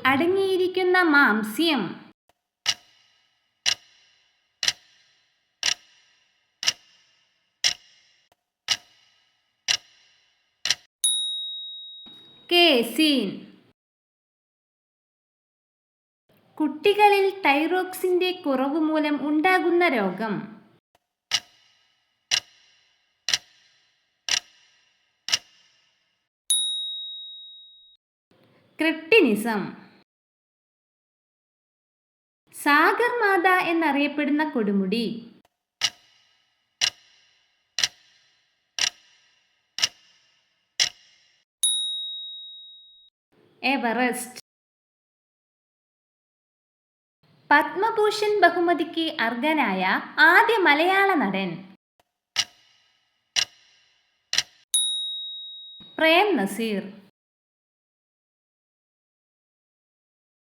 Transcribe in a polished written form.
അടങ്ങിയിരിക്കുന്ന മാംസ്യം. കേസീൻ. കുട്ടികളിൽ തൈറോക്സിന്റെ കുറവ് മൂലം ഉണ്ടാകുന്ന രോഗം. ക്രിപ്റ്റിനിസം. സാഗർ മാത എന്നറിയപ്പെടുന്ന കൊടുമുടി. എവറസ്റ്റ്. പത്മഭൂഷൺ ബഹുമതിക്ക് അർഹനായ ആദ്യ മലയാള നടൻ. പ്രേം നസീർ.